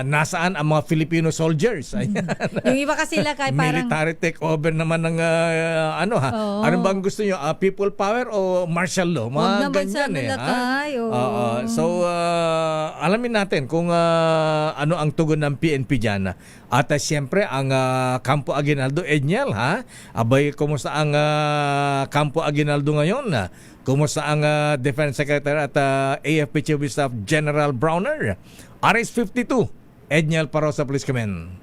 nasaan ang mga Filipino soldiers. Ayan. Yung iba kasi sila kay parang Military takeover naman ng Oo. ano bang gusto nyo? People power o martial law? Mga Huwag naman ganyan sana lakay, oo. So alamin natin kung ano ang tugon ng PNP dyan. At siyempre ang Campo Aguinaldo, Edniel, ha? Abay, kumusta ang Campo Aguinaldo ngayon? Kumusta ang Defense Secretary at AFP Chief of Staff General Browner? RS-52, Edniel Parosa, please come in.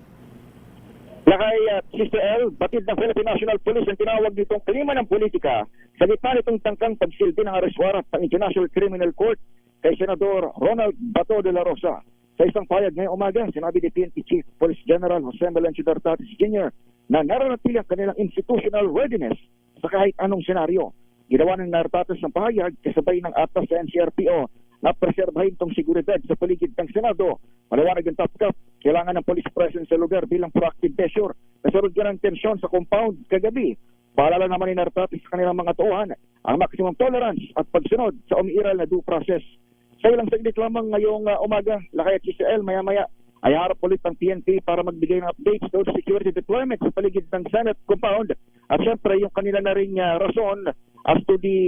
Lakay Sister L, batid ng Philippine National Police ang tinawag nitong klima ng politika sa gitna nitong tangkang pagsilbi ng arrest warrant ng International Criminal Court kay Senador Ronald Bato de la Rosa. Sa isang payag ngayong umaga, sinabi ni PNP Chief Police General Jose Melencio Dartatis Jr. na naranatili ang kanilang institutional readiness sa kahit anong senaryo. Ginawa ng Dartatis ng pahayag kasabay ng atas sa NCRPO na preserbahin itong seguridad sa paligid ng Senado. Maliwanag ang top cap, kailangan ng police presence sa lugar bilang proactive measure. Nasunod ka ng tensyon sa compound kagabi. Paalala naman ni Dartatis sa kanilang mga tauhan ang maximum tolerance at pagsunod sa umiiral na due process. Sa ilang saglit lamang ngayong umaga, lakay at CCL maya-maya ay harap ulit ang PNP para magbigay ng updates doon sa security deployment sa paligid ng Senate compound. At syempre yung kanila na rin rason as to the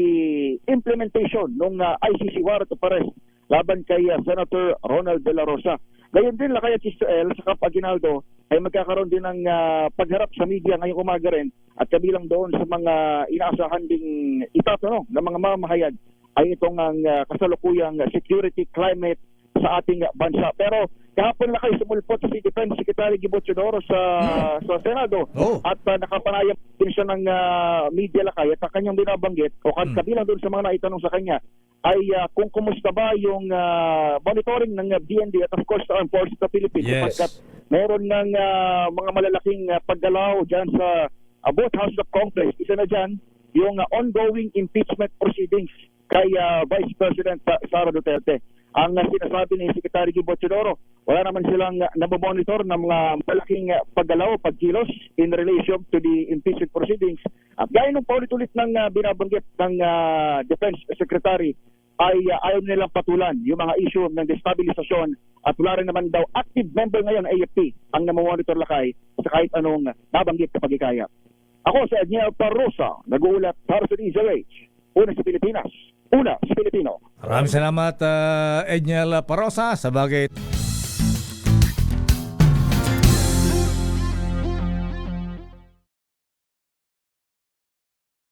implementation ng ICC warrant of arrest laban kay Senator Ronald de la Rosa. Gayon din lakay at CCL sa Campo Aguinaldo ay magkakaroon din ng pagharap sa media ngayong umaga rin at kabilang doon sa mga inaasahan ding itatanong ng mga mamahayag ay itong ang kasalukuyang security climate sa ating bansa. Pero kahapon na kayo sumulpot si Defense Secretary Gibo Teodoro sa Senado at nakapanayam din siya ng media lakay at kanyang binabanggit o kabilang doon sa mga naitanong sa kanya ay kung kumusta ba yung monitoring ng BND at of course the Armed Forces of the Philippines sapagkat meron ng mga malalaking paggalaw dyan sa both House of Congress. Isa na dyan yung ongoing impeachment proceedings kay Vice President Sara Duterte. Ang sinasabi ni Secretary Gibo Teodoro, wala naman silang nabomonitor ng mga malaking paggalaw, pagkilos in relation to the impeachment proceedings. At gaya ng paulit-ulit ng binabanggit ng Defense Secretary, ay ayaw nilang patulan yung mga issue ng destabilisasyon at wala rin naman daw active member ngayon ng AFP ang namomonitor lakay sa kahit anong nabanggit kapag ikaya. Ako si Edniel Parosa, nag-uulat para sa DZRH. Una sa Pilipinas, una sa Pilipino. Maraming salamat, Edniel Parosa, sa bagay.